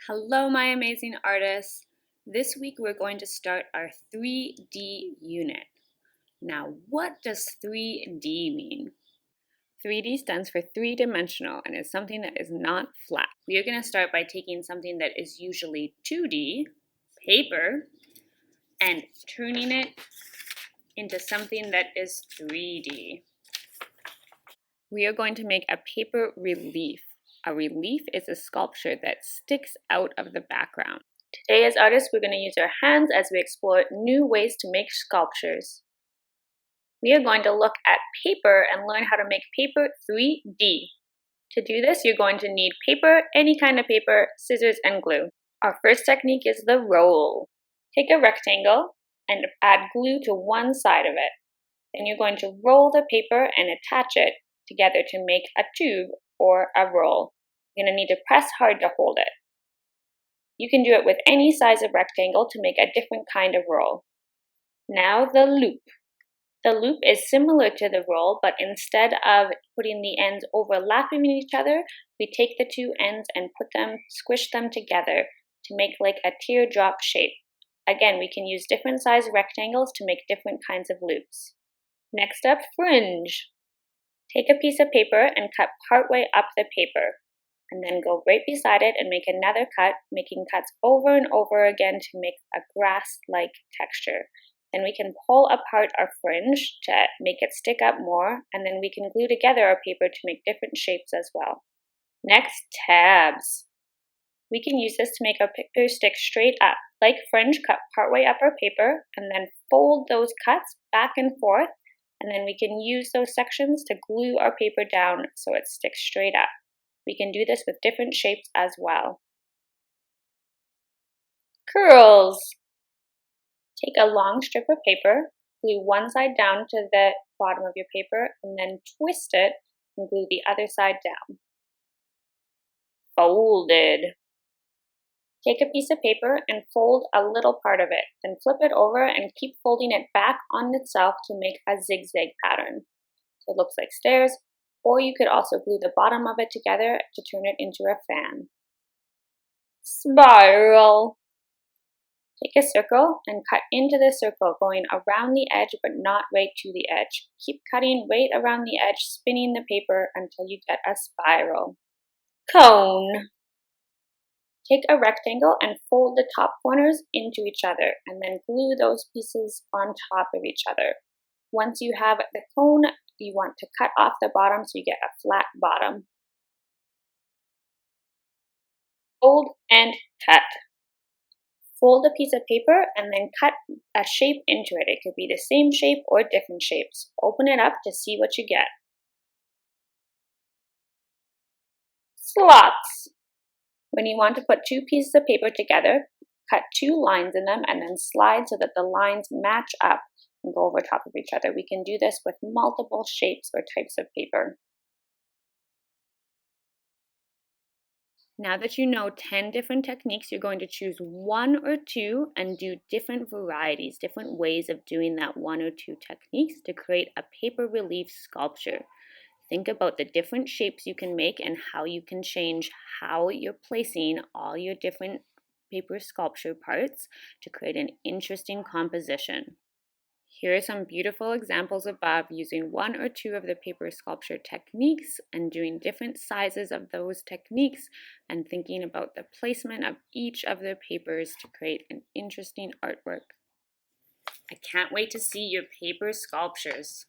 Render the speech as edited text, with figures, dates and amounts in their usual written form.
Hello, my amazing artists. This week we're going to start our 3D unit. Now, what does 3D mean? 3D stands for three-dimensional and is something that is not flat. We are going to start by taking something that is usually 2D, paper, and turning it into something that is 3D. We are going to make a paper relief. A relief is a sculpture that sticks out of the background. Today as artists, we're going to use our hands as we explore new ways to make sculptures. We are going to look at paper and learn how to make paper 3D. To do this, you're going to need paper, any kind of paper, scissors, and glue. Our first technique is the roll. Take a rectangle and add glue to one side of it. Then you're going to roll the paper and attach it together to make a tube or a roll. You're going to need to press hard to hold it. You can do it with any size of rectangle to make a different kind of roll. Now the loop. The loop is similar to the roll, but instead of putting the ends overlapping each other, we take the two ends and squish them together to make like a teardrop shape. Again, we can use different size rectangles to make different kinds of loops. Next up, fringe. Take a piece of paper and cut partway up the paper, and then go right beside it and make another cut, making cuts over and over again to make a grass-like texture. Then we can pull apart our fringe to make it stick up more, and then we can glue together our paper to make different shapes as well. Next, tabs. We can use this to make our paper stick straight up. Like fringe, cut partway up our paper, and then fold those cuts back and forth, and then we can use those sections to glue our paper down so it sticks straight up. We can do this with different shapes as well. Curls. Take a long strip of paper, glue one side down to the bottom of your paper, and then twist it and glue the other side down. Folded. Take a piece of paper and fold a little part of it, then flip it over and keep folding it back on itself to make a zigzag pattern. So it looks like stairs, or you could also glue the bottom of it together to turn it into a fan. Spiral. Take a circle and cut into the circle, going around the edge but not right to the edge. Keep cutting right around the edge, spinning the paper until you get a spiral. Cone. Take a rectangle and fold the top corners into each other, and then glue those pieces on top of each other. Once you have the cone, you want to cut off the bottom so you get a flat bottom. Fold and cut. Fold a piece of paper and then cut a shape into it. It could be the same shape or different shapes. Open it up to see what you get. Slots. When you want to put two pieces of paper together, cut two lines in them and then slide so that the lines match up and go over top of each other. We can do this with multiple shapes or types of paper. Now that you know 10 different techniques, you're going to choose one or two and do different varieties, different ways of doing that one or two techniques to create a paper relief sculpture. Think about the different shapes you can make and how you can change how you're placing all your different paper sculpture parts to create an interesting composition. Here are some beautiful examples above using one or two of the paper sculpture techniques and doing different sizes of those techniques and thinking about the placement of each of the papers to create an interesting artwork. I can't wait to see your paper sculptures.